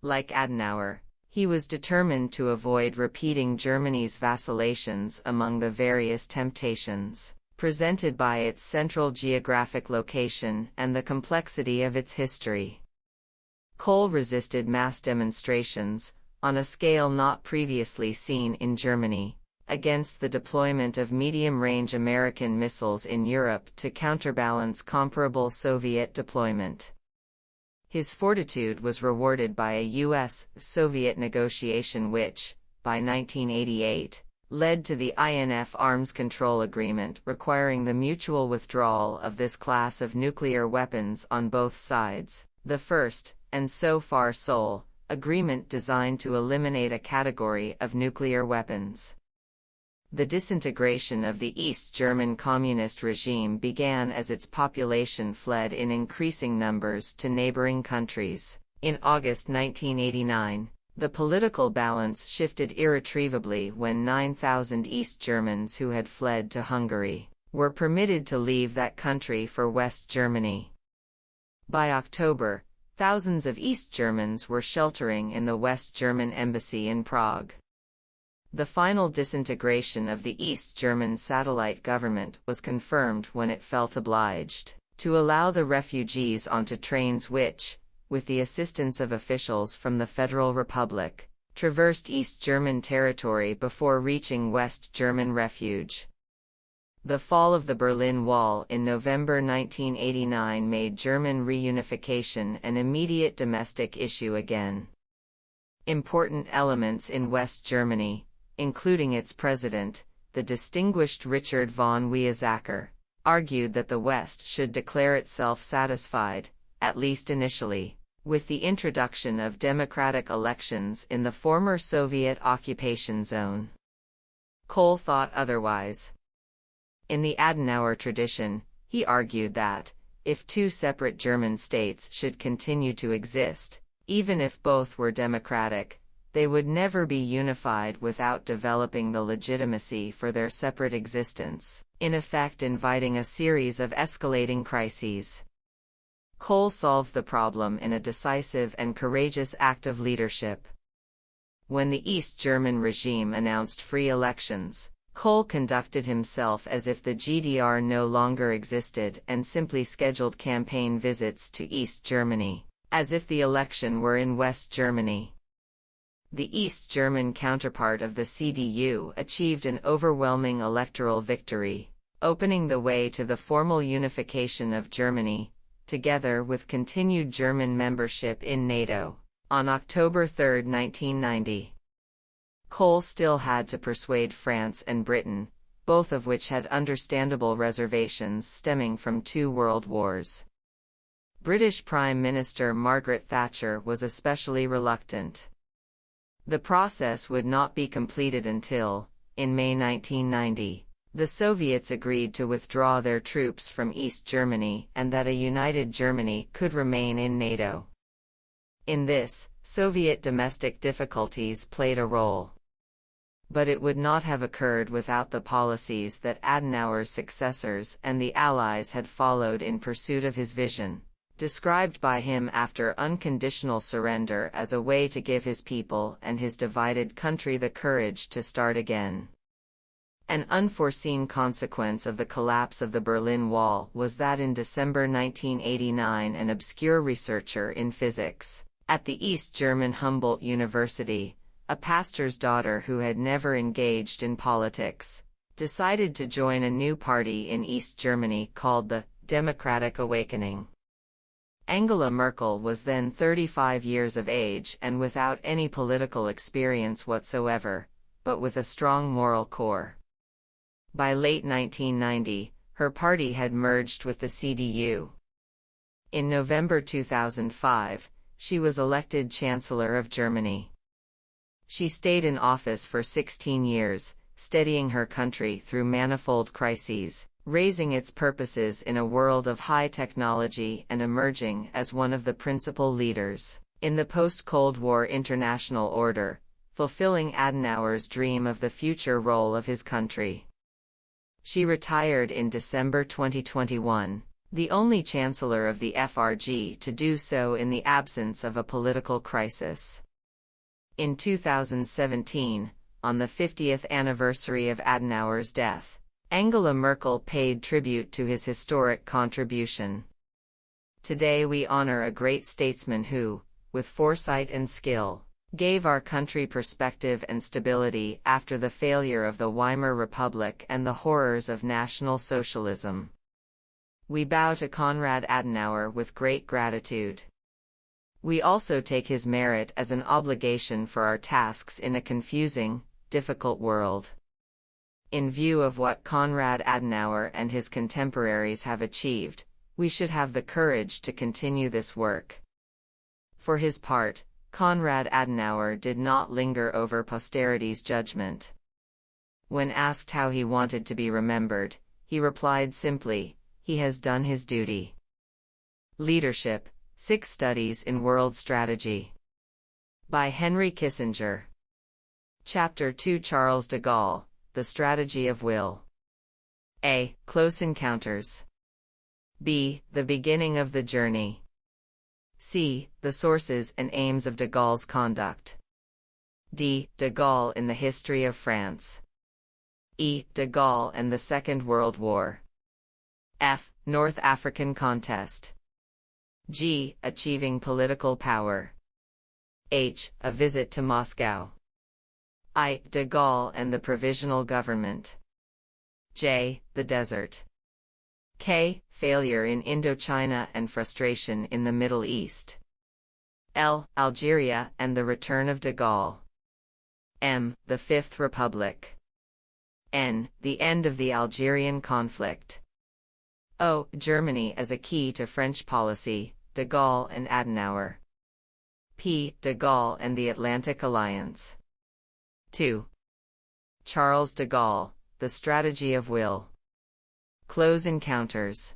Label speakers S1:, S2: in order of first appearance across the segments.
S1: Like Adenauer, he was determined to avoid repeating Germany's vacillations among the various temptations presented by its central geographic location and the complexity of its history. Kohl resisted mass demonstrations, on a scale not previously seen in Germany, against the deployment of medium-range American missiles in Europe to counterbalance comparable Soviet deployment. His fortitude was rewarded by a U.S.-Soviet negotiation which, by 1988, led to the INF Arms Control Agreement requiring the mutual withdrawal of this class of nuclear weapons on both sides, the first, and so far sole, agreement designed to eliminate a category of nuclear weapons. The disintegration of the East German communist regime began as its population fled in increasing numbers to neighboring countries. In August 1989, the political balance shifted irretrievably when 9,000 East Germans who had fled to Hungary were permitted to leave that country for West Germany. By October, thousands of East Germans were sheltering in the West German embassy in Prague. The final disintegration of the East German satellite government was confirmed when it felt obliged to allow the refugees onto trains which, with the assistance of officials from the Federal Republic, traversed East German territory before reaching West German refuge. The fall of the Berlin Wall in November 1989 made German reunification an immediate domestic issue again. Important elements in West Germany, including its president, the distinguished Richard von Weizsäcker, argued that the West should declare itself satisfied, at least initially, with the introduction of democratic elections in the former Soviet occupation zone. Kohl thought otherwise. In the Adenauer tradition, he argued that, if two separate German states should continue to exist, even if both were democratic, they would never be unified without developing the legitimacy for their separate existence, in effect inviting a series of escalating crises. Kohl solved the problem in a decisive and courageous act of leadership. When the East German regime announced free elections, Kohl conducted himself as if the GDR no longer existed and simply scheduled campaign visits to East Germany, as if the election were in West Germany. The East German counterpart of the CDU achieved an overwhelming electoral victory, opening the way to the formal unification of Germany, together with continued German membership in NATO, on October 3, 1990. Kohl still had to persuade France and Britain, both of which had understandable reservations stemming from two world wars. British Prime Minister Margaret Thatcher was especially reluctant. The process would not be completed until, in May 1990, the Soviets agreed to withdraw their troops from East Germany and that a united Germany could remain in NATO. In this, Soviet domestic difficulties played a role. But it would not have occurred without the policies that Adenauer's successors and the Allies had followed in pursuit of his vision, described by him after unconditional surrender as a way to give his people and his divided country the courage to start again. An unforeseen consequence of the collapse of the Berlin Wall was that in December 1989 an obscure researcher in physics, at the East German Humboldt University, a pastor's daughter who had never engaged in politics, decided to join a new party in East Germany called the Democratic Awakening. Angela Merkel was then 35 years of age and without any political experience whatsoever, but with a strong moral core. By late 1990, her party had merged with the CDU. In November 2005, she was elected Chancellor of Germany. She stayed in office for 16 years, steadying her country through manifold crises, raising its purposes in a world of high technology and emerging as one of the principal leaders in the post-Cold War international order, fulfilling Adenauer's dream of the future role of his country. She retired in December 2021, the only chancellor of the FRG to do so in the absence of a political crisis. In 2017, on the 50th anniversary of Adenauer's death, Angela Merkel paid tribute to his historic contribution. Today we honor a great statesman who, with foresight and skill, gave our country perspective and stability after the failure of the Weimar Republic and the horrors of National Socialism. We bow to Konrad Adenauer with great gratitude. We also take his merit as an obligation for our tasks in a confusing, difficult world. In view of what Konrad Adenauer and his contemporaries have achieved, we should have the courage to continue this work. For his part, Konrad Adenauer did not linger over posterity's judgment. When asked how he wanted to be remembered, he replied simply, "He has done his duty." Leadership, 6 Studies in World Strategy. By Henry Kissinger. Chapter 2 Charles de Gaulle, The Strategy of Will. A. Close Encounters. B. The Beginning of the Journey. C. The Sources and Aims of de Gaulle's Conduct. D. De Gaulle in the History of France. E. De Gaulle and the Second World War. F. North African Contest. G. Achieving Political Power. H. A Visit to Moscow. I. De Gaulle and the Provisional Government. J. The Desert. K. Failure in Indochina and frustration in the Middle East. L. Algeria and the return of de Gaulle. M. The Fifth Republic. N. The end of the Algerian conflict. O. Germany as a key to French policy, de Gaulle and Adenauer. P. De Gaulle and the Atlantic Alliance. 2. Charles de Gaulle, The Strategy of Will. Close Encounters.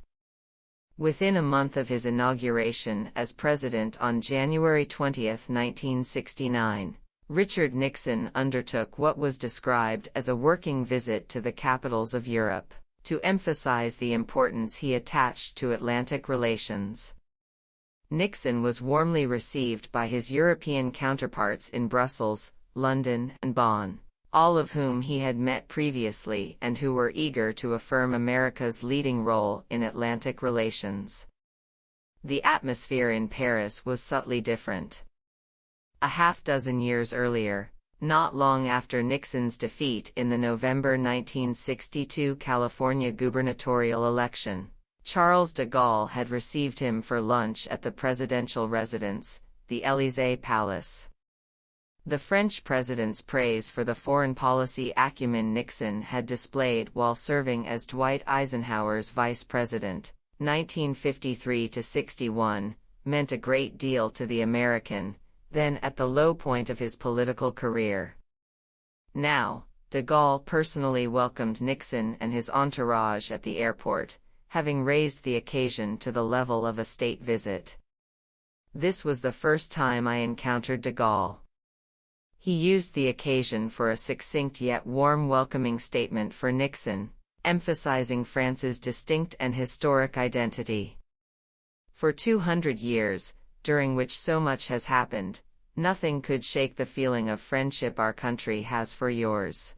S1: Within a month of his inauguration as president on January 20, 1969, Richard Nixon undertook what was described as a working visit to the capitals of Europe, to emphasize the importance he attached to Atlantic relations. Nixon was warmly received by his European counterparts in Brussels, London, and Bonn, all of whom he had met previously and who were eager to affirm America's leading role in Atlantic relations. The atmosphere in Paris was subtly different. A half-dozen years earlier, not long after Nixon's defeat in the November 1962 California gubernatorial election, Charles de Gaulle had received him for lunch at the presidential residence, the Élysée Palace. The French president's praise for the foreign policy acumen Nixon had displayed while serving as Dwight Eisenhower's vice president, 1953–61, meant a great deal to the American, then at the low point of his political career. Now, de Gaulle personally welcomed Nixon and his entourage at the airport, having raised the occasion to the level of a state visit. This was the first time I encountered de Gaulle. He used the occasion for a succinct yet warm welcoming statement for Nixon, emphasizing France's distinct and historic identity. For 200 years, during which so much has happened, nothing could shake the feeling of friendship our country has for yours.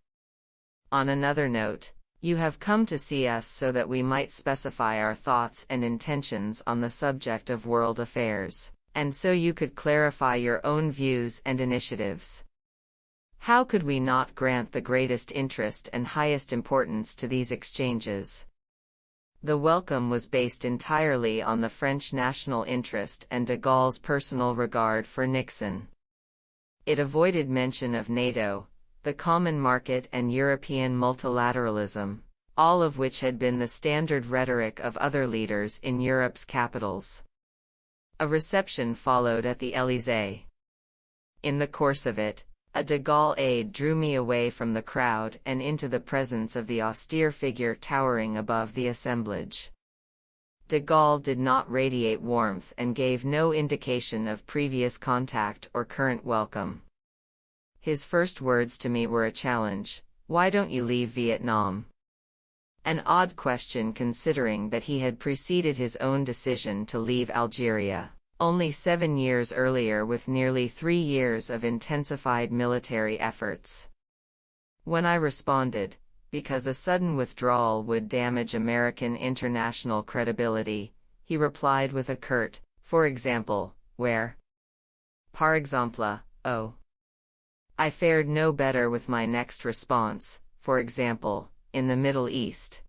S1: On another note, you have come to see us so that we might specify our thoughts and intentions on the subject of world affairs, and so you could clarify your own views and initiatives. How could we not grant the greatest interest and highest importance to these exchanges? The welcome was based entirely on the French national interest and de Gaulle's personal regard for Nixon. It avoided mention of NATO, the common market and European multilateralism, all of which had been the standard rhetoric of other leaders in Europe's capitals. A reception followed at the Élysée. In the course of it, a de Gaulle aide drew me away from the crowd and into the presence of the austere figure towering above the assemblage. De Gaulle did not radiate warmth and gave no indication of previous contact or current welcome. His first words to me were a challenge: "Why don't you leave Vietnam?" An odd question considering that he had preceded his own decision to leave Algeria only 7 years earlier with nearly 3 years of intensified military efforts. When I responded, because a sudden withdrawal would damage American international credibility, he replied with a curt, "For example, where?" Par exemple, oh. I fared no better with my next response, "For example, in the Middle East."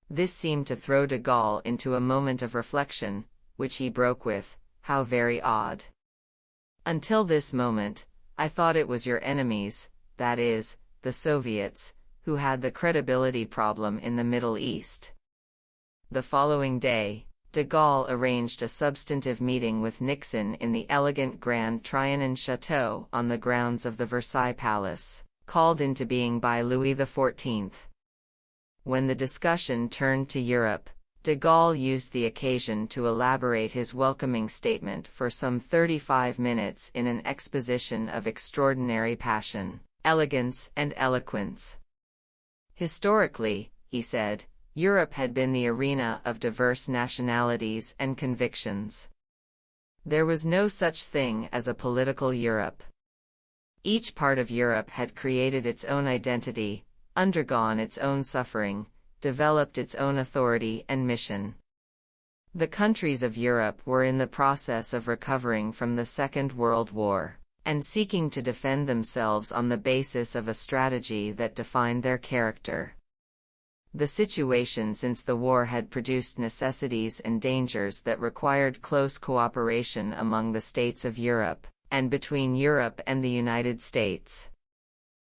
S1: This seemed to throw de Gaulle into a moment of reflection, which he broke with, "How very odd. Until this moment, I thought it was your enemies, that is, the Soviets, who had the credibility problem in the Middle East." The following day, de Gaulle arranged a substantive meeting with Nixon in the elegant Grand Trianon Chateau on the grounds of the Versailles Palace, called into being by Louis XIV. When the discussion turned to Europe, de Gaulle used the occasion to elaborate his welcoming statement for some 35 minutes in an exposition of extraordinary passion, elegance, and eloquence. Historically, he said, Europe had been the arena of diverse nationalities and convictions. There was no such thing as a political Europe. Each part of Europe had created its own identity, undergone its own suffering, developed its own authority and mission. The countries of Europe were in the process of recovering from the Second World War, and seeking to defend themselves on the basis of a strategy that defined their character. The situation since the war had produced necessities and dangers that required close cooperation among the states of Europe, and between Europe and the United States.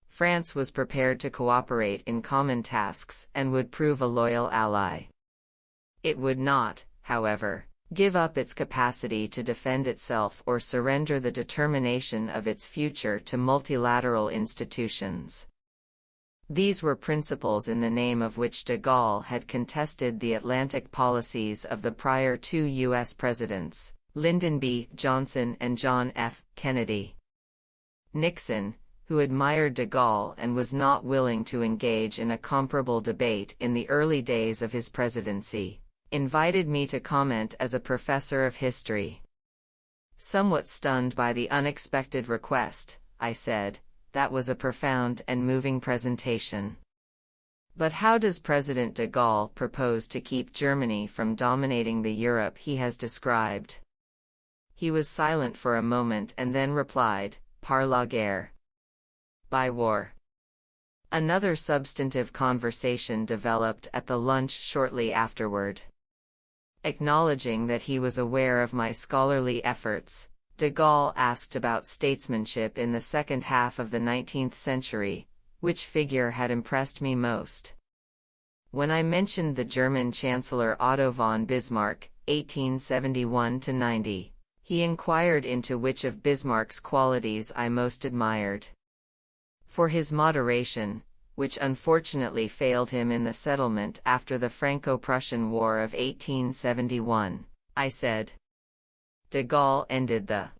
S1: France was prepared to cooperate in common tasks and would prove a loyal ally. It would not, however, give up its capacity to defend itself or surrender the determination of its future to multilateral institutions. These were principles in the name of which de Gaulle had contested the Atlantic policies of the prior 2 U.S. presidents, Lyndon B. Johnson and John F. Kennedy. Nixon, who admired de Gaulle and was not willing to engage in a comparable debate in the early days of his presidency, invited me to comment as a professor of history. Somewhat stunned by the unexpected request, I said, "That was a profound and moving presentation. But how does President de Gaulle propose to keep Germany from dominating the Europe he has described?" He was silent for a moment and then replied, "Par la guerre." By war. Another substantive conversation developed at the lunch shortly afterward. Acknowledging that he was aware of my scholarly efforts, de Gaulle asked about statesmanship in the second half of the 19th century, which figure had impressed me most. When I mentioned the German Chancellor Otto von Bismarck, 1871–90, he inquired into which of Bismarck's qualities I most admired. For his moderation, which unfortunately failed him in the settlement after the Franco-Prussian War of 1871, I said. De Gaulle ended the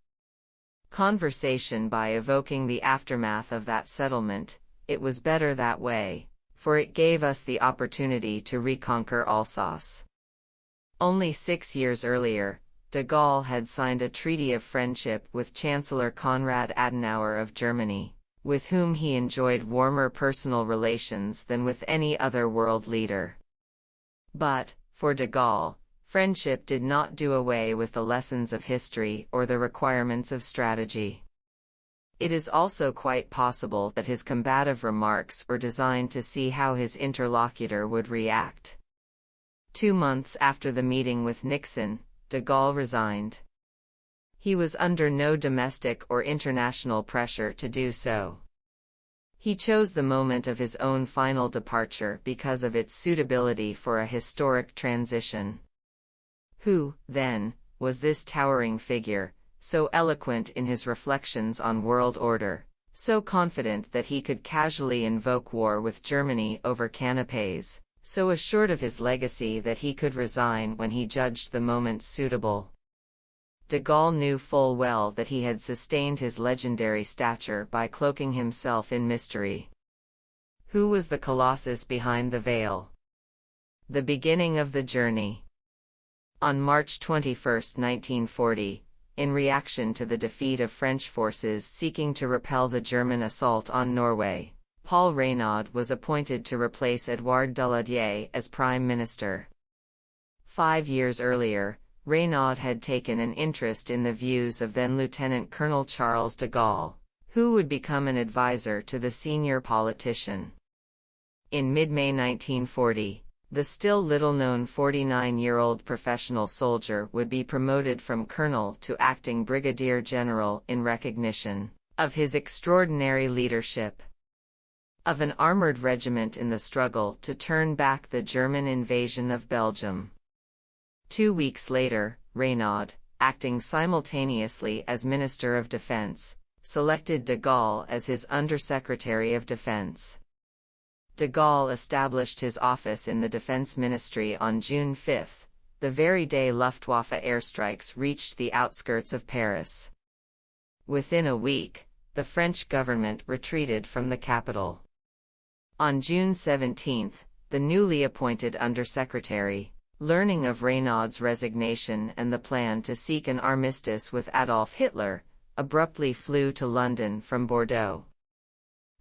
S1: conversation by evoking the aftermath of that settlement. It was better that way, for it gave us the opportunity to reconquer Alsace. Only 6 years earlier, de Gaulle had signed a treaty of friendship with Chancellor Konrad Adenauer of Germany, with whom he enjoyed warmer personal relations than with any other world leader. But, for de Gaulle, friendship did not do away with the lessons of history or the requirements of strategy. It is also quite possible that his combative remarks were designed to see how his interlocutor would react. 2 months after the meeting with Nixon, de Gaulle resigned. He was under no domestic or international pressure to do so. He chose the moment of his own final departure because of its suitability for a historic transition. Who, then, was this towering figure, so eloquent in his reflections on world order, so confident that he could casually invoke war with Germany over canapés, so assured of his legacy that he could resign when he judged the moment suitable? De Gaulle knew full well that he had sustained his legendary stature by cloaking himself in mystery. Who was the colossus behind the veil? The beginning of the journey. On March 21, 1940, in reaction to the defeat of French forces seeking to repel the German assault on Norway, Paul Reynaud was appointed to replace Édouard Daladier as Prime Minister. 5 years earlier, Reynaud had taken an interest in the views of then-Lieutenant Colonel Charles de Gaulle, who would become an advisor to the senior politician. In mid-May 1940, the still little-known 49-year-old professional soldier would be promoted from colonel to acting brigadier general in recognition of his extraordinary leadership of an armored regiment in the struggle to turn back the German invasion of Belgium. 2 weeks later, Reynaud, acting simultaneously as Minister of Defense, selected de Gaulle as his Undersecretary of Defense. De Gaulle established his office in the Defense Ministry on June 5, the very day Luftwaffe airstrikes reached the outskirts of Paris. Within a week, the French government retreated from the capital. On June 17, the newly appointed Undersecretary, learning of Reynaud's resignation and the plan to seek an armistice with Adolf Hitler, abruptly flew to London from Bordeaux.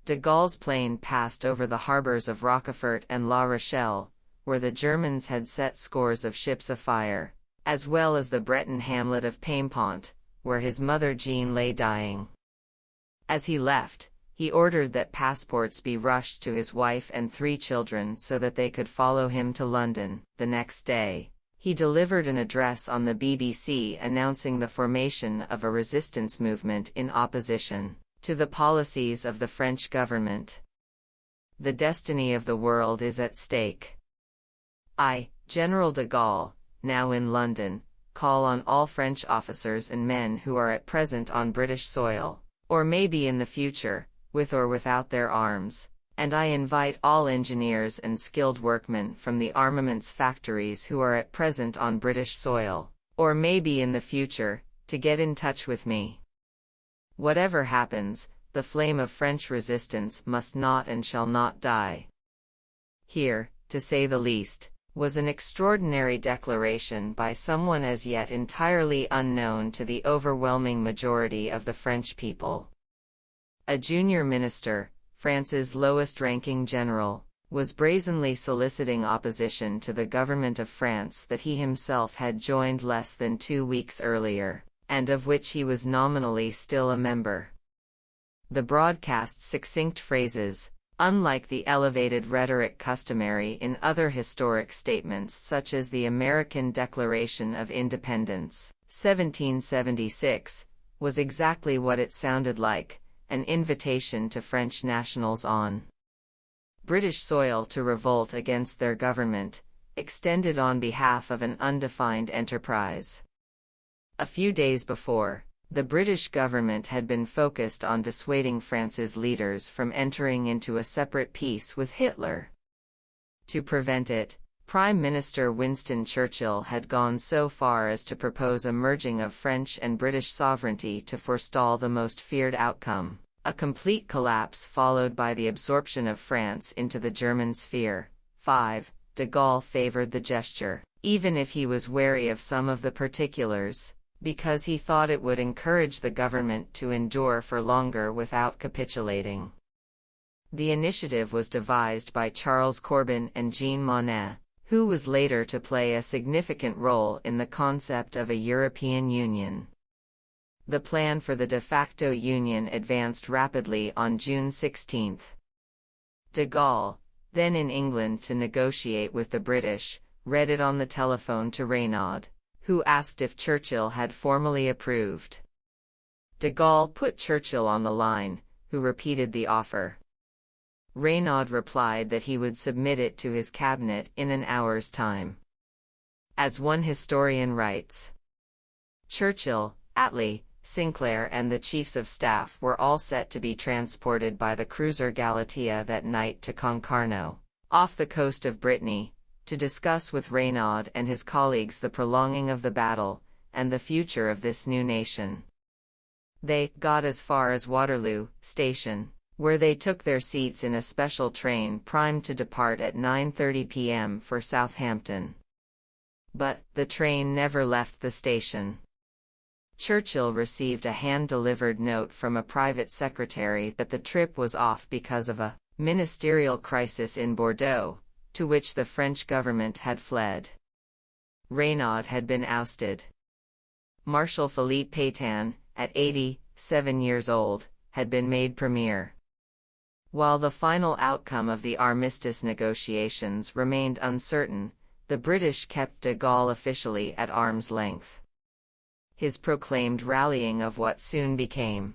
S1: De Gaulle's plane passed over the harbors of Rochefort and La Rochelle, where the Germans had set scores of ships afire, as well as the Breton hamlet of Paimpont, where his mother Jean lay dying. As he left, he ordered that passports be rushed to his wife and 3 children so that they could follow him to London. The next day, he delivered an address on the BBC announcing the formation of a resistance movement in opposition to the policies of the French government. The destiny of the world is at stake. I, General de Gaulle, now in London, call on all French officers and men who are at present on British soil, or maybe in the future, with or without their arms, and I invite all engineers and skilled workmen from the armaments factories who are at present on British soil, or maybe in the future, to get in touch with me. Whatever happens, the flame of French resistance must not and shall not die. Here, to say the least, was an extraordinary declaration by someone as yet entirely unknown to the overwhelming majority of the French people. A junior minister, France's lowest-ranking general, was brazenly soliciting opposition to the government of France that he himself had joined less than 2 weeks earlier, and of which he was nominally still a member. The broadcast's succinct phrases, unlike the elevated rhetoric customary in other historic statements such as the American Declaration of Independence, 1776, was exactly what it sounded like, an invitation to French nationals on British soil to revolt against their government, extended on behalf of an undefined enterprise. A few days before, the British government had been focused on dissuading France's leaders from entering into a separate peace with Hitler. To prevent it, Prime Minister Winston Churchill had gone so far as to propose a merging of French and British sovereignty to forestall the most feared outcome, a complete collapse followed by the absorption of France into the German sphere. 5. De Gaulle favored the gesture, even if he was wary of some of the particulars, because he thought it would encourage the government to endure for longer without capitulating. The initiative was devised by Charles Corbin and Jean Monnet, who was later to play a significant role in the concept of a European Union. The plan for the de facto union advanced rapidly on June 16. De Gaulle, then in England to negotiate with the British, read it on the telephone to Reynaud, who asked if Churchill had formally approved. De Gaulle put Churchill on the line, who repeated the offer. Reynaud replied that he would submit it to his cabinet in an hour's time. As one historian writes, Churchill, Attlee, Sinclair and the chiefs of staff were all set to be transported by the cruiser Galatea that night to Concarneau, off the coast of Brittany, to discuss with Reynaud and his colleagues the prolonging of the battle, and the future of this new nation. They got as far as Waterloo Station, where they took their seats in a special train primed to depart at 9:30 p.m. for Southampton. But the train never left the station. Churchill received a hand-delivered note from a private secretary that the trip was off because of a ministerial crisis in Bordeaux, to which the French government had fled. Reynaud had been ousted. Marshal Philippe Pétain, at 87 years old, had been made premier. While the final outcome of the armistice negotiations remained uncertain, the British kept de Gaulle officially at arm's length. His proclaimed rallying of what soon became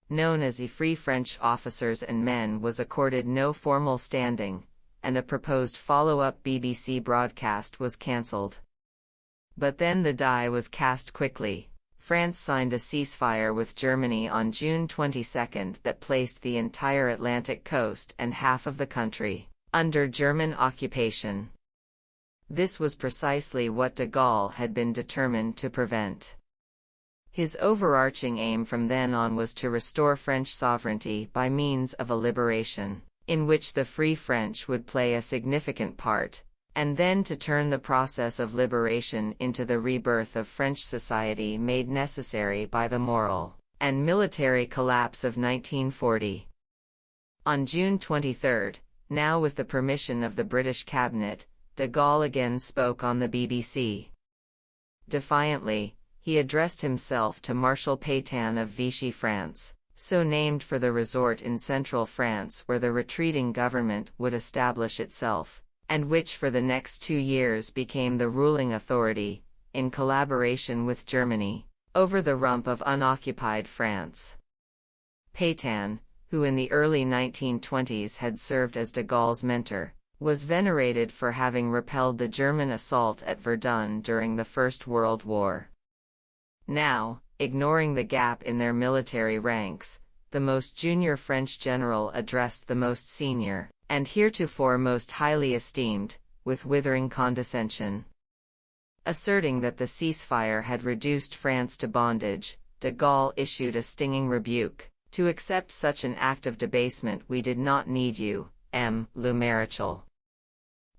S1: known as the Free French officers and men was accorded no formal standing, and a proposed follow-up BBC broadcast was cancelled. But then the die was cast quickly. France signed a ceasefire with Germany on June 22 that placed the entire Atlantic coast and half of the country under German occupation. This was precisely what de Gaulle had been determined to prevent. His overarching aim from then on was to restore French sovereignty by means of a liberation, in which the Free French would play a significant part, and then to turn the process of liberation into the rebirth of French society made necessary by the moral and military collapse of 1940. On June 23, now with the permission of the British cabinet, de Gaulle again spoke on the BBC. Defiantly, he addressed himself to Marshal Pétain of Vichy France, so named for the resort in central France where the retreating government would establish itself, and which for the next 2 years became the ruling authority, in collaboration with Germany, over the rump of unoccupied France. Pétain, who in the early 1920s had served as de Gaulle's mentor, was venerated for having repelled the German assault at Verdun during the First World War. Now, ignoring the gap in their military ranks, the most junior French general addressed the most senior, and heretofore most highly esteemed, with withering condescension. Asserting that the ceasefire had reduced France to bondage, de Gaulle issued a stinging rebuke: "To accept such an act of debasement we did not need you, le Maréchal.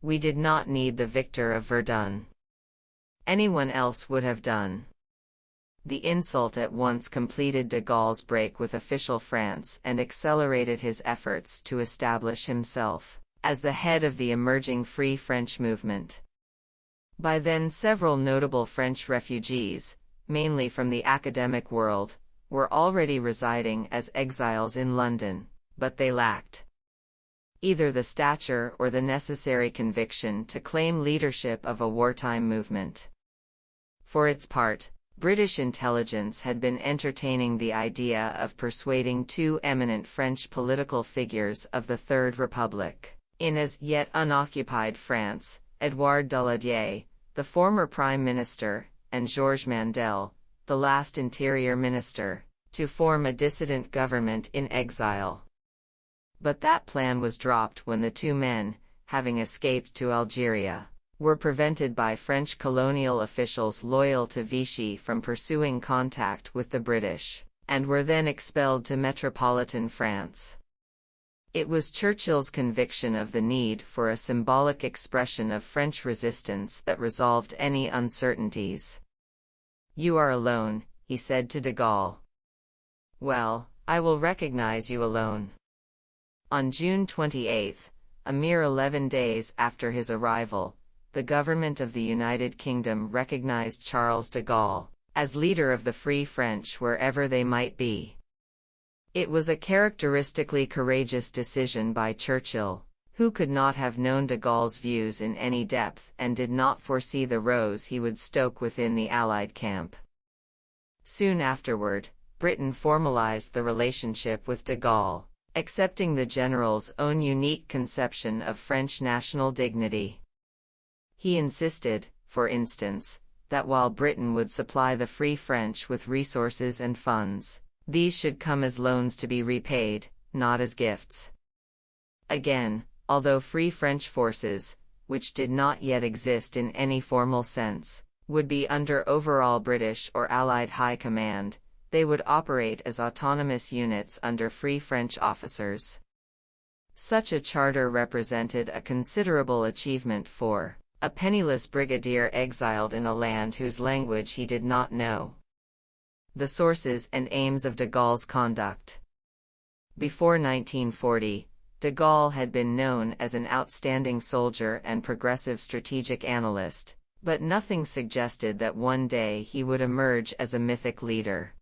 S1: We did not need the victor of Verdun. Anyone else would have done." The insult at once completed de Gaulle's break with official France and accelerated his efforts to establish himself as the head of the emerging Free French movement. By then several notable French refugees, mainly from the academic world, were already residing as exiles in London, but they lacked either the stature or the necessary conviction to claim leadership of a wartime movement. For its part, British intelligence had been entertaining the idea of persuading two eminent French political figures of the Third Republic, in as yet unoccupied France, Édouard Daladier, the former Prime Minister, and Georges Mandel, the last Interior Minister, to form a dissident government in exile. But that plan was dropped when the two men, having escaped to Algeria, were prevented by French colonial officials loyal to Vichy from pursuing contact with the British, and were then expelled to metropolitan France. It was Churchill's conviction of the need for a symbolic expression of French resistance that resolved any uncertainties. "You are alone," he said to de Gaulle. "Well, I will recognize you alone." On June 28, a mere 11 days after his arrival, the government of the United Kingdom recognized Charles de Gaulle as leader of the Free French wherever they might be. It was a characteristically courageous decision by Churchill, who could not have known de Gaulle's views in any depth and did not foresee the rows he would stoke within the Allied camp. Soon afterward, Britain formalized the relationship with de Gaulle, accepting the general's own unique conception of French national dignity. He insisted, for instance, that while Britain would supply the Free French with resources and funds, these should come as loans to be repaid, not as gifts. Again, although Free French forces, which did not yet exist in any formal sense, would be under overall British or Allied high command, They would operate as autonomous units under free French officers. Such a charter represented a considerable achievement for a penniless brigadier exiled in a land whose language he did not know. The sources and aims of de Gaulle's conduct. Before 1940, de Gaulle had been known as an outstanding soldier and progressive strategic analyst, but nothing suggested that one day he would emerge as a mythic leader.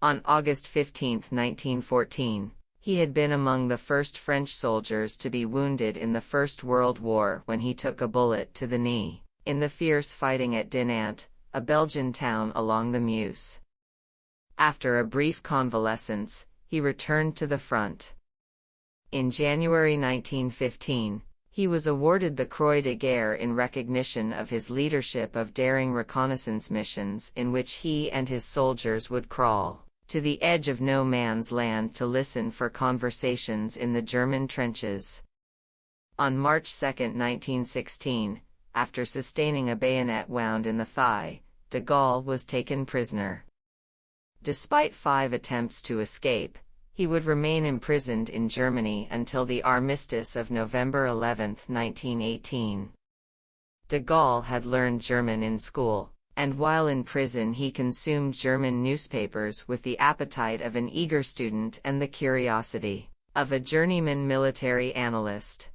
S1: On August 15, 1914, he had been among the first French soldiers to be wounded in the First World War when he took a bullet to the knee, in the fierce fighting at Dinant, a Belgian town along the Meuse. After a brief convalescence, he returned to the front. In January 1915, he was awarded the Croix de Guerre in recognition of his leadership of daring reconnaissance missions in which he and his soldiers would crawl to the edge of no man's land to listen for conversations in the German trenches. On March 2, 1916, after sustaining a bayonet wound in the thigh, de Gaulle was taken prisoner. Despite 5 attempts to escape, he would remain imprisoned in Germany until the armistice of November 11, 1918. De Gaulle had learned German in school, and while in prison he consumed German newspapers with the appetite of an eager student and the curiosity of a journeyman military analyst.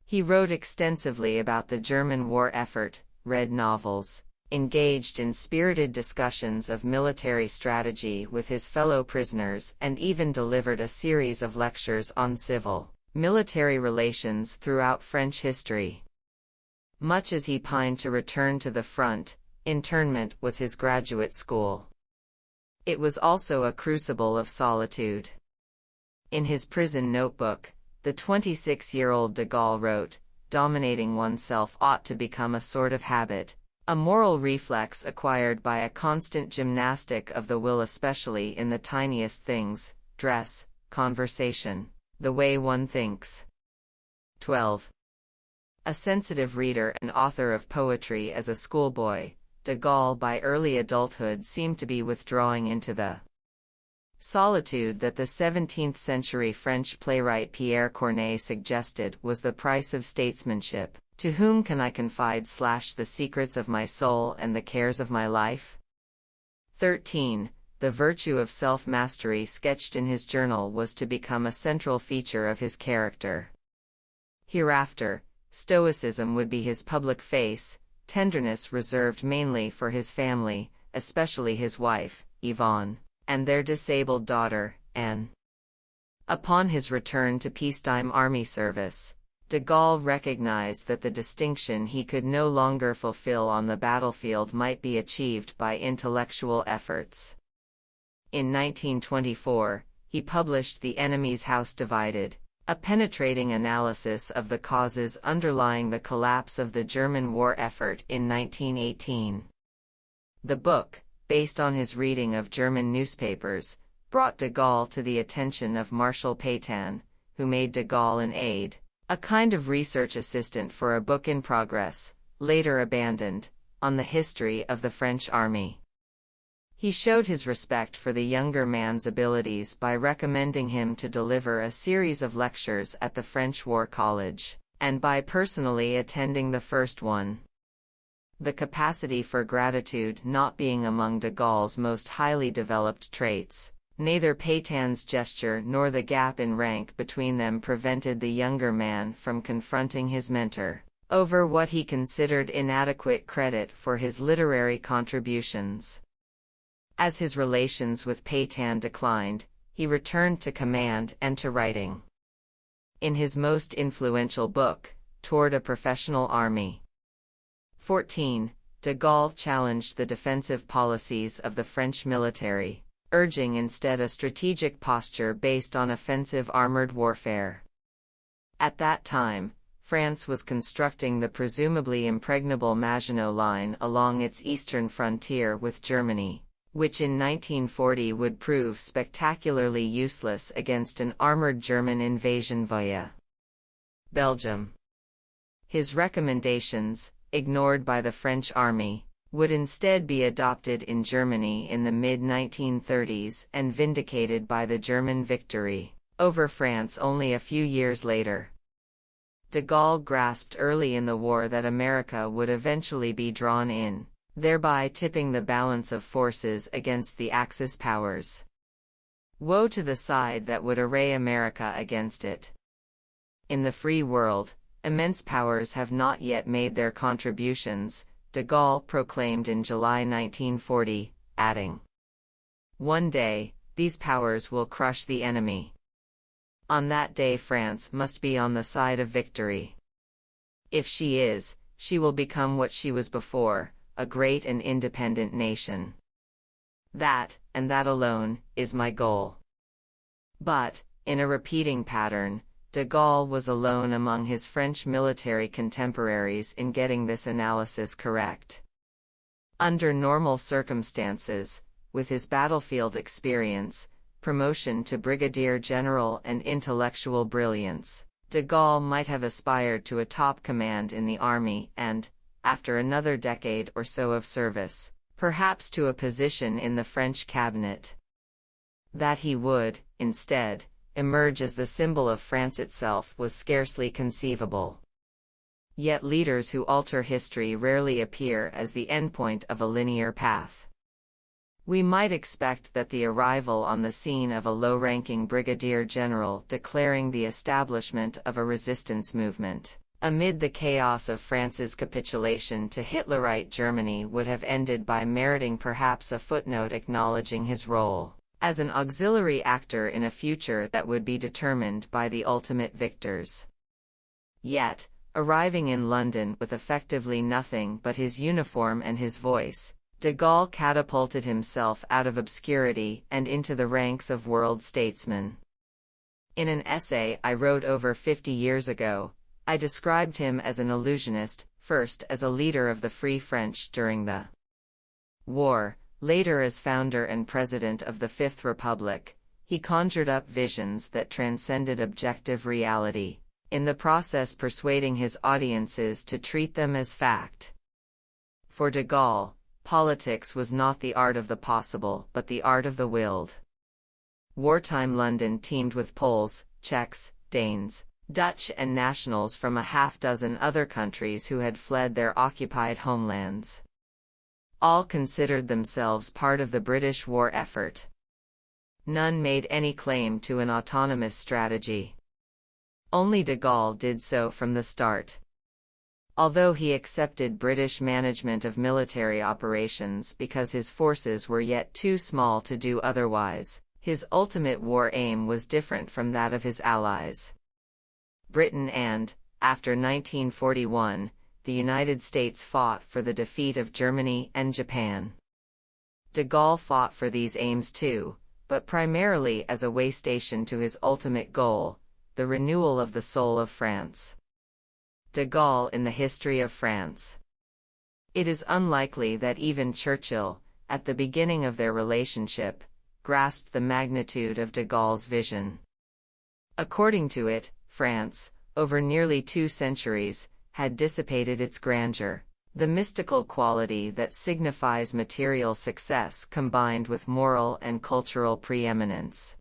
S1: He wrote extensively about the German war effort, read novels, engaged in spirited discussions of military strategy with his fellow prisoners, and even delivered a series of lectures on civil, military relations throughout French history. Much as he pined to return to the front, internment was his graduate school. It was also a crucible of solitude. In his prison notebook, the 26-year-old de Gaulle wrote, "Dominating oneself ought to become a sort of habit, a moral reflex acquired by a constant gymnastic of the will, especially in the tiniest things, dress, conversation, the way one thinks." 12. A sensitive reader and author of poetry as a schoolboy, de Gaulle by early adulthood seemed to be withdrawing into the solitude that the 17th-century French playwright Pierre Corneille suggested was the price of statesmanship. To whom can I confide the secrets of my soul and the cares of my life? 13. The virtue of self-mastery sketched in his journal was to become a central feature of his character. Hereafter, stoicism would be his public face, tenderness reserved mainly for his family, especially his wife, Yvonne, and their disabled daughter, Anne. Upon his return to peacetime army service, de Gaulle recognized that the distinction he could no longer fulfill on the battlefield might be achieved by intellectual efforts. In 1924, he published The Enemy's House Divided, a penetrating analysis of the causes underlying the collapse of the German war effort in 1918. The book, based on his reading of German newspapers, brought de Gaulle to the attention of Marshal Pétain, who made de Gaulle an aide, a kind of research assistant for a book in progress, later abandoned, on the history of the French army. He showed his respect for the younger man's abilities by recommending him to deliver a series of lectures at the French War College, and by personally attending the first one. The capacity for gratitude not being among de Gaulle's most highly developed traits, neither Pétain's gesture nor the gap in rank between them prevented the younger man from confronting his mentor over what he considered inadequate credit for his literary contributions. As his relations with Pétain declined, he returned to command and to writing. In his most influential book, Toward a Professional Army. 14. De Gaulle challenged the defensive policies of the French military, urging instead a strategic posture based on offensive armored warfare. At that time, France was constructing the presumably impregnable Maginot Line along its eastern frontier with Germany, which in 1940 would prove spectacularly useless against an armored German invasion via Belgium. His recommendations, ignored by the French army, would instead be adopted in Germany in the mid-1930s and vindicated by the German victory over France only a few years later. De Gaulle grasped early in the war that America would eventually be drawn in, thereby tipping the balance of forces against the Axis powers. Woe to the side that would array America against it. In the free world, immense powers have not yet made their contributions, de Gaulle proclaimed in July 1940, adding, "One day, these powers will crush the enemy. On that day France must be on the side of victory. If she is, she will become what she was before, a great and independent nation. That, and that alone, is my goal." But, in a repeating pattern, de Gaulle was alone among his French military contemporaries in getting this analysis correct. Under normal circumstances, with his battlefield experience, promotion to brigadier general and intellectual brilliance, de Gaulle might have aspired to a top command in the army and, after another decade or so of service, perhaps to a position in the French cabinet. That he would, instead, emerge as the symbol of France itself was scarcely conceivable. Yet leaders who alter history rarely appear as the endpoint of a linear path. We might expect that the arrival on the scene of a low-ranking brigadier general declaring the establishment of a resistance movement, amid the chaos of France's capitulation to Hitlerite Germany, would have ended by meriting perhaps a footnote acknowledging his role as an auxiliary actor in a future that would be determined by the ultimate victors. Yet, arriving in London with effectively nothing but his uniform and his voice, de Gaulle catapulted himself out of obscurity and into the ranks of world statesmen. In an essay I wrote over 50 years ago, I described him as an illusionist, first as a leader of the Free French during the war, later as founder and president of the Fifth Republic. He conjured up visions that transcended objective reality, in the process persuading his audiences to treat them as fact. For de Gaulle, politics was not the art of the possible but the art of the willed. Wartime London teemed with Poles, Czechs, Danes, Dutch and nationals from a half-dozen other countries who had fled their occupied homelands. All considered themselves part of the British war effort. None made any claim to an autonomous strategy. Only de Gaulle did so from the start. Although he accepted British management of military operations because his forces were yet too small to do otherwise, his ultimate war aim was different from that of his allies. Britain and, after 1941, the United States fought for the defeat of Germany and Japan. De Gaulle fought for these aims too, but primarily as a way station to his ultimate goal, the renewal of the soul of France. De Gaulle in the history of France. It is unlikely that even Churchill, at the beginning of their relationship, grasped the magnitude of de Gaulle's vision. According to it, France, over nearly 2 centuries, had dissipated its grandeur, the mystical quality that signifies material success combined with moral and cultural preeminence.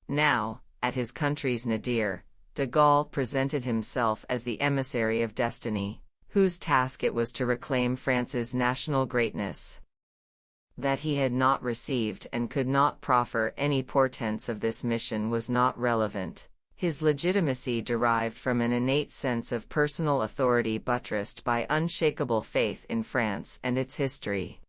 S1: Now, at his country's nadir, de Gaulle presented himself as the emissary of destiny, whose task it was to reclaim France's national greatness. That he had not received and could not proffer any portents of this mission was not relevant. His legitimacy derived from an innate sense of personal authority buttressed by unshakable faith in France and its history.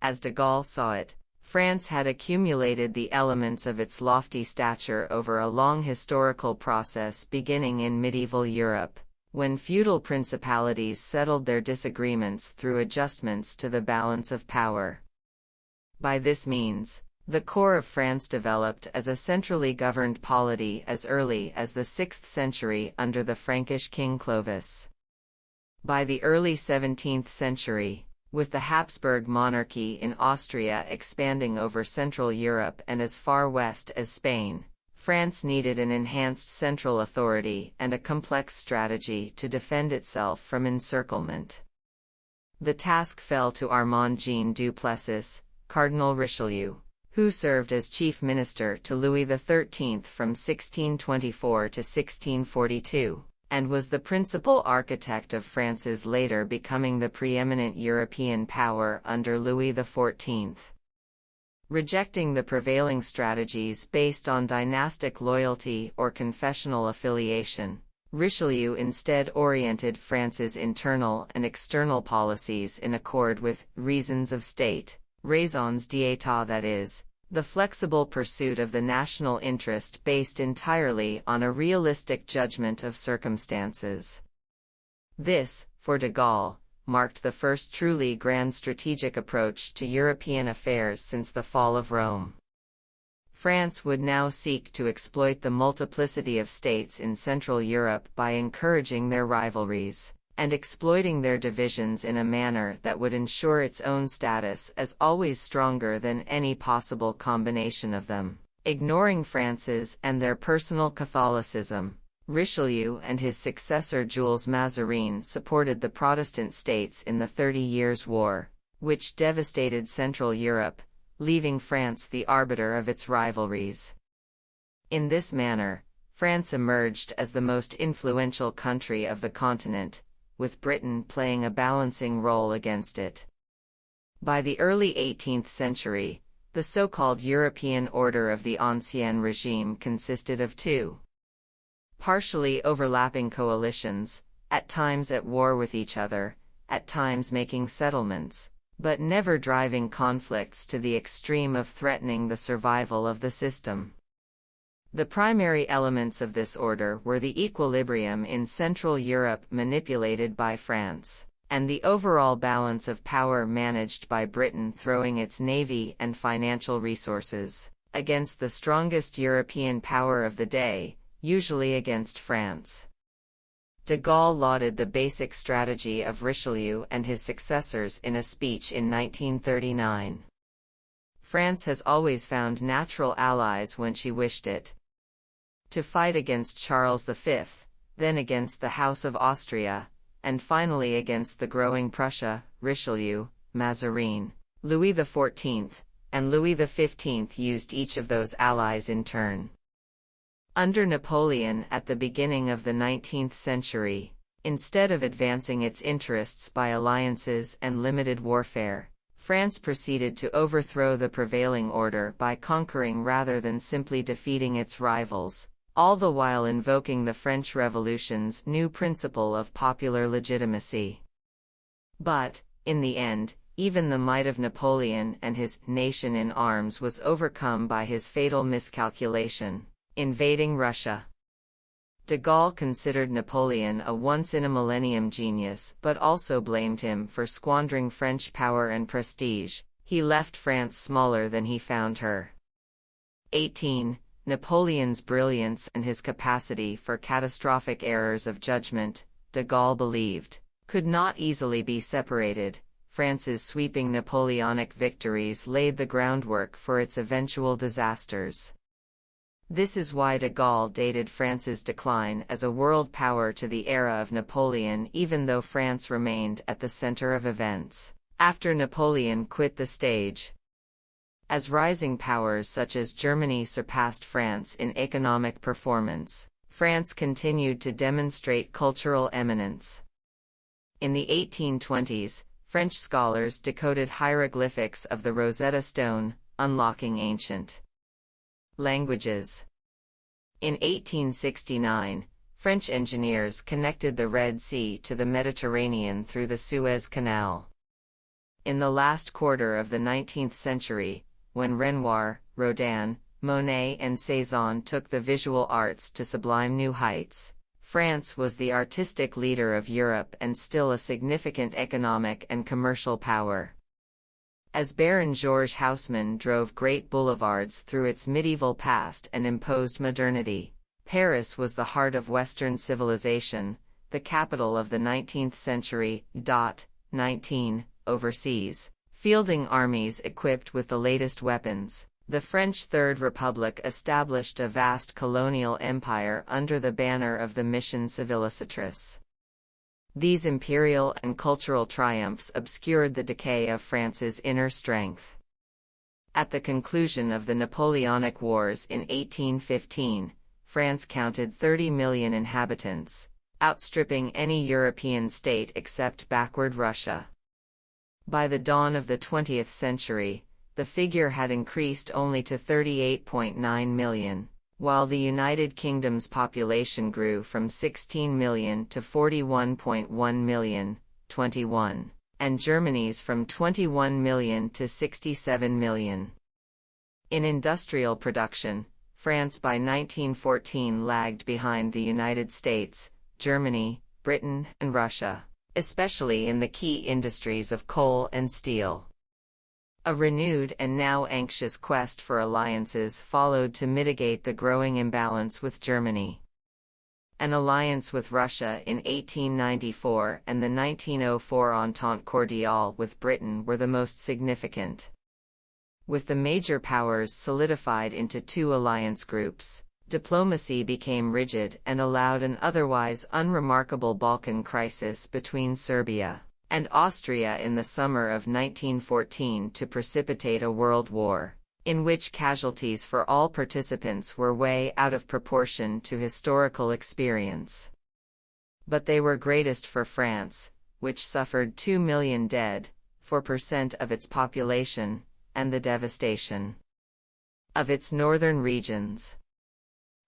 S1: As de Gaulle saw it, France had accumulated the elements of its lofty stature over a long historical process beginning in medieval Europe, when feudal principalities settled their disagreements through adjustments to the balance of power. By this means, the core of France developed as a centrally governed polity as early as the 6th century under the Frankish king Clovis. By the early 17th century, with the Habsburg monarchy in Austria expanding over Central Europe and as far west as Spain, France needed an enhanced central authority and a complex strategy to defend itself from encirclement. The task fell to Armand-Jean du Plessis, Cardinal Richelieu, who served as chief minister to Louis XIII from 1624 to 1642, and was the principal architect of France's later becoming the preeminent European power under Louis XIV. Rejecting the prevailing strategies based on dynastic loyalty or confessional affiliation, Richelieu instead oriented France's internal and external policies in accord with reasons of state, raisons d'état, that is, the flexible pursuit of the national interest based entirely on a realistic judgment of circumstances. This, for de Gaulle, marked the first truly grand strategic approach to European affairs since the fall of Rome. France would now seek to exploit the multiplicity of states in Central Europe by encouraging their rivalries, and exploiting their divisions in a manner that would ensure its own status as always stronger than any possible combination of them. Ignoring France's and their personal Catholicism, Richelieu and his successor Jules Mazarin supported the Protestant states in the 30 Years' War, which devastated Central Europe, leaving France the arbiter of its rivalries. In this manner, France emerged as the most influential country of the continent, with Britain playing a balancing role against it. By the early 18th century, the so-called European Order of the Ancien Regime consisted of two partially overlapping coalitions, at times at war with each other, at times making settlements, but never driving conflicts to the extreme of threatening the survival of the system. The primary elements of this order were the equilibrium in Central Europe manipulated by France, and the overall balance of power managed by Britain throwing its navy and financial resources against the strongest European power of the day, usually against France. De Gaulle lauded the basic strategy of Richelieu and his successors in a speech in 1939. France has always found natural allies when she wished it. To fight against Charles V, then against the House of Austria, and finally against the growing Prussia, Richelieu, Mazarin, Louis XIV, and Louis XV used each of those allies in turn. Under Napoleon at the beginning of the 19th century, instead of advancing its interests by alliances and limited warfare, France proceeded to overthrow the prevailing order by conquering rather than simply defeating its rivals, all the while invoking the French Revolution's new principle of popular legitimacy. But, in the end, even the might of Napoleon and his nation in arms was overcome by his fatal miscalculation: invading Russia. De Gaulle considered Napoleon a once-in-a-millennium genius but also blamed him for squandering French power and prestige. He left France smaller than he found her. 18. Napoleon's brilliance and his capacity for catastrophic errors of judgment, de Gaulle believed, could not easily be separated. France's sweeping Napoleonic victories laid the groundwork for its eventual disasters. This is why de Gaulle dated France's decline as a world power to the era of Napoleon, even though France remained at the center of events after Napoleon quit the stage. As rising powers such as Germany surpassed France in economic performance, France continued to demonstrate cultural eminence. In the 1820s, French scholars decoded hieroglyphics of the Rosetta Stone, unlocking ancient languages. In 1869, French engineers connected the Red Sea to the Mediterranean through the Suez Canal. In the last quarter of the 19th century, when Renoir, Rodin, Monet and Cézanne took the visual arts to sublime new heights, France was the artistic leader of Europe and still a significant economic and commercial power. As Baron Georges Haussmann drove great boulevards through its medieval past and imposed modernity, Paris was the heart of Western civilization, the capital of the 19th century. 19. Overseas, fielding armies equipped with the latest weapons, the French Third Republic established a vast colonial empire under the banner of the Mission Civilisatrice. These imperial and cultural triumphs obscured the decay of France's inner strength. At the conclusion of the Napoleonic Wars in 1815, France counted 30 million inhabitants, outstripping any European state except backward Russia. By the dawn of the 20th century, the figure had increased only to 38.9 million, while the United Kingdom's population grew from 16 million to 41.1 million, 21, and Germany's from 21 million to 67 million. In industrial production, France by 1914 lagged behind the United States, Germany, Britain, and Russia, especially in the key industries of coal and steel. A renewed and now anxious quest for alliances followed to mitigate the growing imbalance with Germany. An alliance with Russia in 1894 and the 1904 Entente Cordiale with Britain were the most significant. With the major powers solidified into two alliance groups, diplomacy became rigid and allowed an otherwise unremarkable Balkan crisis between Serbia and Austria in the summer of 1914 to precipitate a world war, in which casualties for all participants were way out of proportion to historical experience. But they were greatest for France, which suffered 2 million dead, 4% of its population, and the devastation of its northern regions.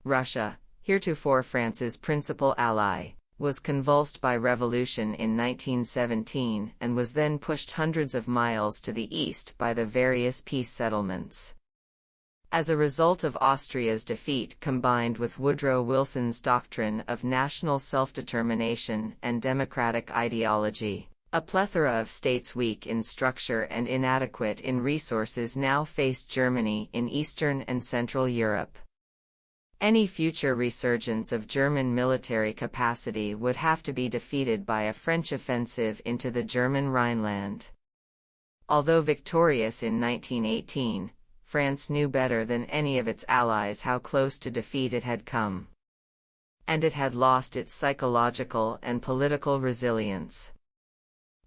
S1: Russia, heretofore France's principal ally, was convulsed by revolution in 1917 and was then pushed hundreds of miles to the east by the various peace settlements. As a result of Austria's defeat combined with Woodrow Wilson's doctrine of national self-determination and democratic ideology, a plethora of states weak in structure and inadequate in resources now faced Germany in Eastern and Central Europe. Any future resurgence of German military capacity would have to be defeated by a French offensive into the German Rhineland. Although victorious in 1918, France knew better than any of its allies how close to defeat it had come. And it had lost its psychological and political resilience.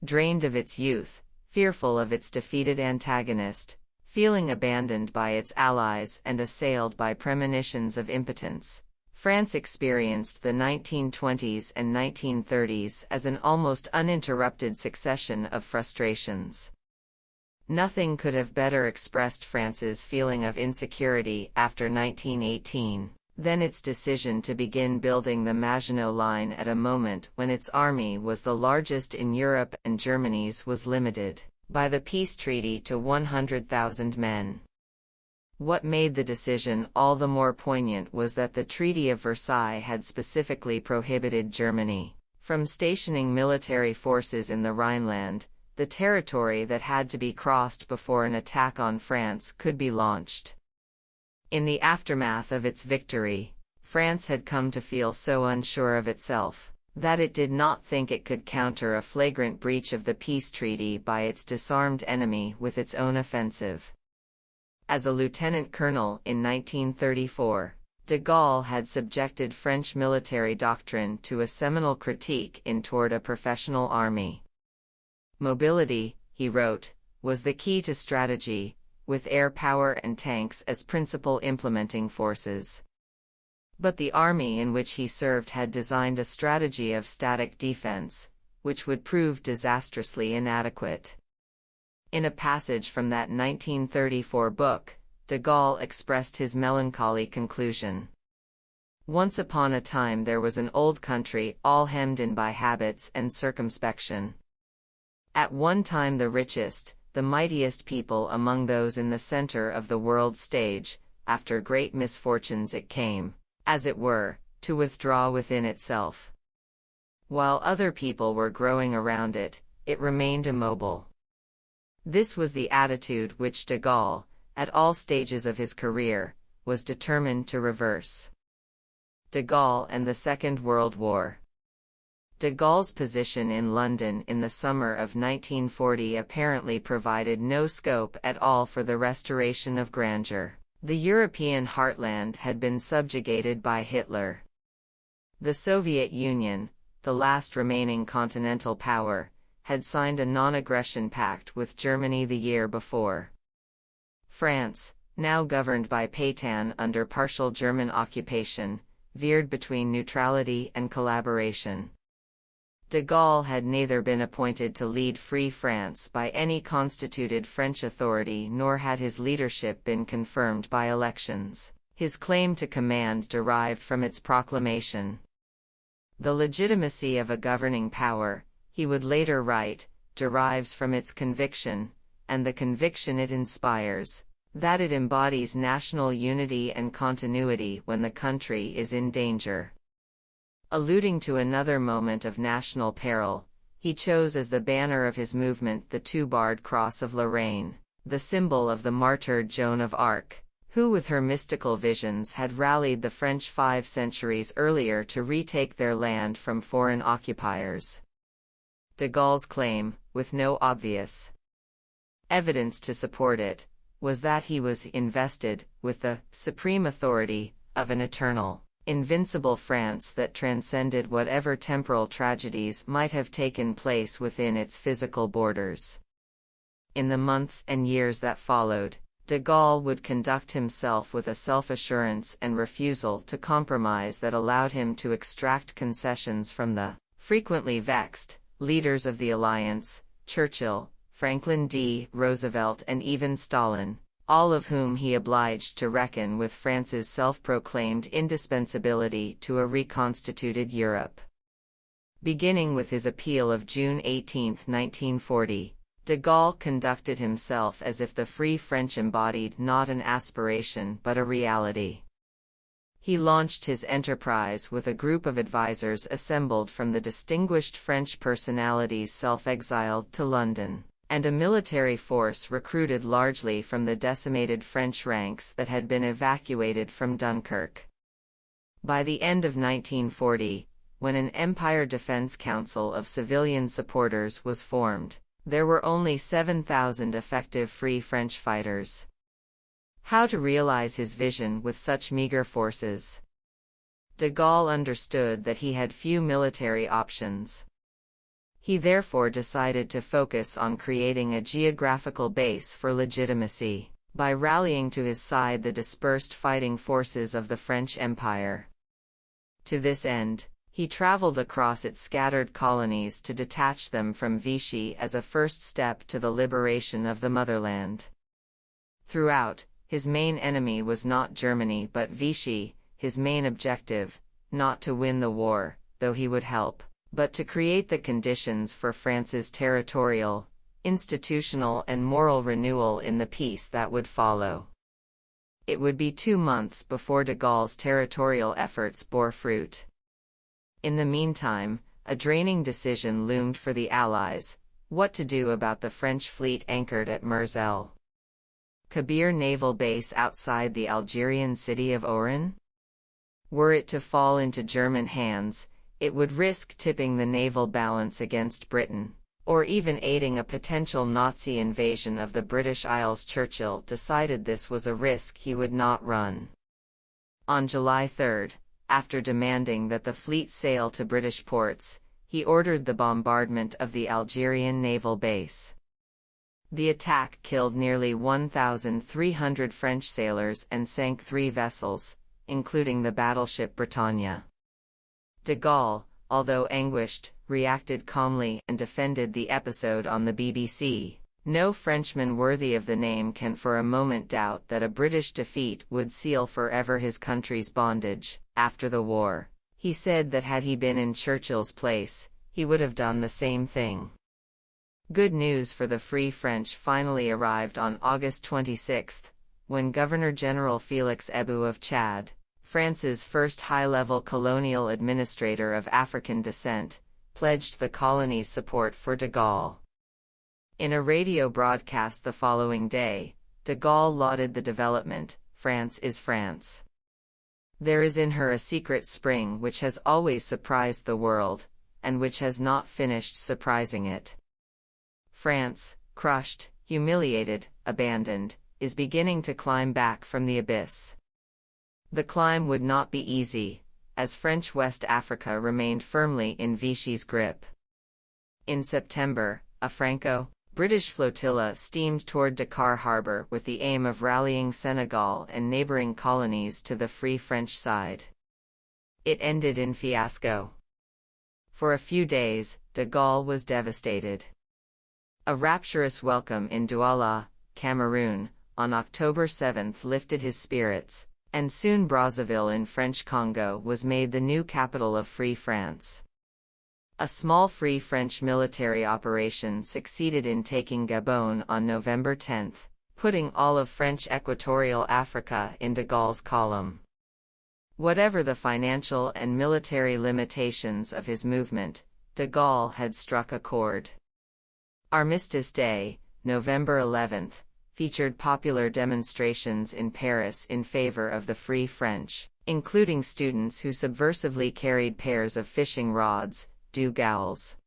S1: Drained of its youth, fearful of its defeated antagonist, feeling abandoned by its allies and assailed by premonitions of impotence, France experienced the 1920s and 1930s as an almost uninterrupted succession of frustrations. Nothing could have better expressed France's feeling of insecurity after 1918 than its decision to begin building the Maginot Line at a moment when its army was the largest in Europe and Germany's was limited by the peace treaty to 100,000 men. What made the decision all the more poignant was that the Treaty of Versailles had specifically prohibited Germany from stationing military forces in the Rhineland, the territory that had to be crossed before an attack on France could be launched. In the aftermath of its victory, France had come to feel so unsure of itself that it did not think it could counter a flagrant breach of the peace treaty by its disarmed enemy with its own offensive. As a lieutenant colonel in 1934, de Gaulle had subjected French military doctrine to a seminal critique in Toward a Professional Army. Mobility, he wrote, was the key to strategy, with air power and tanks as principal implementing forces. But the army in which he served had designed a strategy of static defense, which would prove disastrously inadequate. In a passage from that 1934 book, de Gaulle expressed his melancholy conclusion. Once upon a time there was an old country all hemmed in by habits and circumspection. At one time the richest, the mightiest people among those in the center of the world stage, after great misfortunes it came, as it were, to withdraw within itself. While other people were growing around it, it remained immobile. This was the attitude which de Gaulle, at all stages of his career, was determined to reverse. De Gaulle and the Second World War. De Gaulle's position in London in the summer of 1940 apparently provided no scope at all for the restoration of grandeur. The European heartland had been subjugated by Hitler. The Soviet Union, the last remaining continental power, had signed a non-aggression pact with Germany the year before. France, now governed by Pétain under partial German occupation, veered between neutrality and collaboration. De Gaulle had neither been appointed to lead Free France by any constituted French authority nor had his leadership been confirmed by elections. His claim to command derived from its proclamation. The legitimacy of a governing power, he would later write, derives from its conviction, and the conviction it inspires, that it embodies national unity and continuity when the country is in danger. Alluding to another moment of national peril, he chose as the banner of his movement the two-barred cross of Lorraine, the symbol of the martyred Joan of Arc, who with her mystical visions had rallied the French 5 centuries earlier to retake their land from foreign occupiers. De Gaulle's claim, with no obvious evidence to support it, was that he was invested with the supreme authority of an eternal, invincible France that transcended whatever temporal tragedies might have taken place within its physical borders. In the months and years that followed, de Gaulle would conduct himself with a self-assurance and refusal to compromise that allowed him to extract concessions from the frequently vexed leaders of the alliance, Churchill, Franklin D. Roosevelt and even Stalin, all of whom he obliged to reckon with France's self-proclaimed indispensability to a reconstituted Europe. Beginning with his appeal of June 18, 1940, de Gaulle conducted himself as if the Free French embodied not an aspiration but a reality. He launched his enterprise with a group of advisors assembled from the distinguished French personalities self-exiled to London, and a military force recruited largely from the decimated French ranks that had been evacuated from Dunkirk. By the end of 1940, when an Empire Defense Council of civilian supporters was formed, there were only 7,000 effective Free French fighters. How to realize his vision with such meager forces? De Gaulle understood that he had few military options. He therefore decided to focus on creating a geographical base for legitimacy, by rallying to his side the dispersed fighting forces of the French Empire. To this end, he traveled across its scattered colonies to detach them from Vichy as a first step to the liberation of the motherland. Throughout, his main enemy was not Germany but Vichy, his main objective, not to win the war, though he would help, but to create the conditions for France's territorial, institutional and moral renewal in the peace that would follow. It would be 2 months before de Gaulle's territorial efforts bore fruit. In the meantime, a draining decision loomed for the Allies: what to do about the French fleet anchored at Mers el Kabir naval base outside the Algerian city of Oran. Were it to fall into German hands, it would risk tipping the naval balance against Britain, or even aiding a potential Nazi invasion of the British Isles. Churchill decided this was a risk he would not run. On July 3, after demanding that the fleet sail to British ports, he ordered the bombardment of the Algerian naval base. The attack killed nearly 1,300 French sailors and sank 3 vessels, including the battleship Britannia. De Gaulle, although anguished, reacted calmly and defended the episode on the BBC. No Frenchman worthy of the name can for a moment doubt that a British defeat would seal forever his country's bondage. After the war, he said that had he been in Churchill's place, he would have done the same thing. Good news for the Free French finally arrived on August 26, when Governor-General Félix Ebou of Chad, France's first high-level colonial administrator of African descent, pledged the colony's support for de Gaulle. In a radio broadcast the following day, de Gaulle lauded the development. France is France. There is in her a secret spring which has always surprised the world, and which has not finished surprising it. France, crushed, humiliated, abandoned, is beginning to climb back from the abyss. The climb would not be easy, as French West Africa remained firmly in Vichy's grip. In September, a Franco-British flotilla steamed toward Dakar harbor with the aim of rallying Senegal and neighboring colonies to the Free French side. It ended in fiasco. For a few days, de Gaulle was devastated. A rapturous welcome in Douala, Cameroon, on October 7 lifted his spirits, and soon Brazzaville in French Congo was made the new capital of Free France. A small Free French military operation succeeded in taking Gabon on November 10, putting all of French Equatorial Africa in de Gaulle's column. Whatever the financial and military limitations of his movement, de Gaulle had struck a chord. Armistice Day, November 11, featured popular demonstrations in Paris in favor of the Free French, including students who subversively carried pairs of fishing rods, deux gaules.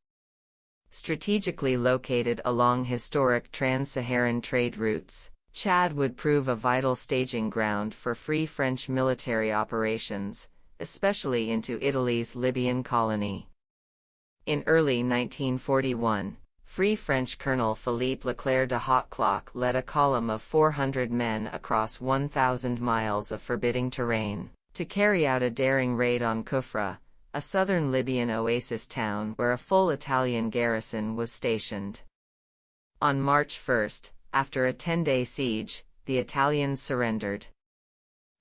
S1: Strategically located along historic trans-Saharan trade routes, Chad would prove a vital staging ground for Free French military operations, especially into Italy's Libyan colony. In early 1941, Free French Colonel Philippe Leclerc de Hautecloque led a column of 400 men across 1,000 miles of forbidding terrain, to carry out a daring raid on Kufra, a southern Libyan oasis town where a full Italian garrison was stationed. On March 1, after a 10-day siege, the Italians surrendered.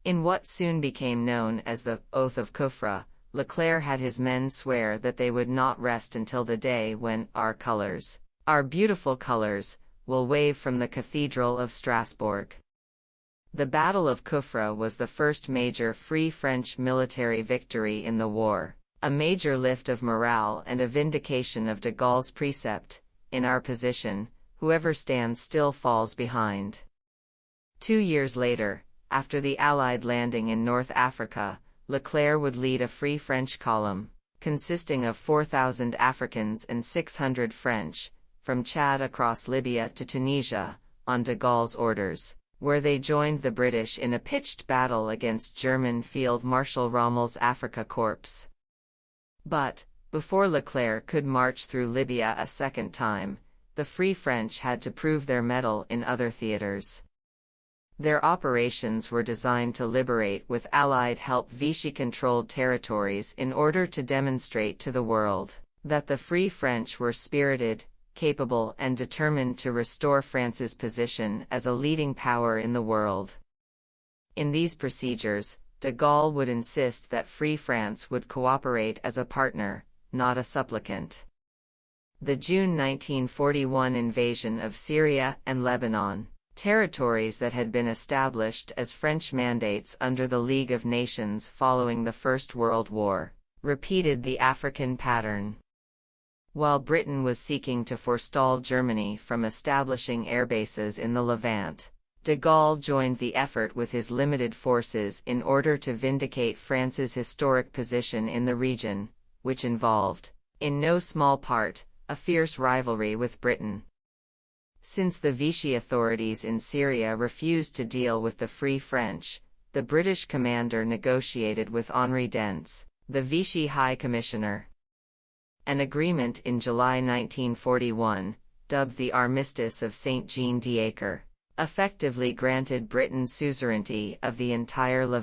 S1: In what soon became known as the Oath of Kufra, Leclerc had his men swear that they would not rest until the day when our colors, our beautiful colors, will wave from the Cathedral of Strasbourg. The Battle of Kufra was the first major Free French military victory in the war, a major lift of morale and a vindication of de Gaulle's precept, in our position, whoever stands still falls behind. 2 years later, after the Allied landing in North Africa, Leclerc would lead a Free French column, consisting of 4,000 Africans and 600 French, from Chad across Libya to Tunisia, on de Gaulle's orders, where they joined the British in a pitched battle against German Field Marshal Rommel's Afrika Korps. But, before Leclerc could march through Libya a second time, the Free French had to prove their mettle in other theaters. Their operations were designed to liberate with Allied help Vichy-controlled territories in order to demonstrate to the world that the Free French were spirited, capable and determined to restore France's position as a leading power in the world. In these procedures, de Gaulle would insist that Free France would cooperate as a partner, not a supplicant. The June 1941 invasion of Syria and Lebanon, territories that had been established as French mandates under the League of Nations following the First World War, repeated the African pattern. While Britain was seeking to forestall Germany from establishing airbases in the Levant, de Gaulle joined the effort with his limited forces in order to vindicate France's historic position in the region, which involved, in no small part, a fierce rivalry with Britain. Since the Vichy authorities in Syria refused to deal with the Free French, the British commander negotiated with Henri Dents, the Vichy High Commissioner. An agreement in July 1941, dubbed the Armistice of Saint-Jean-d'Acre, effectively granted Britain suzerainty of the entire Levant.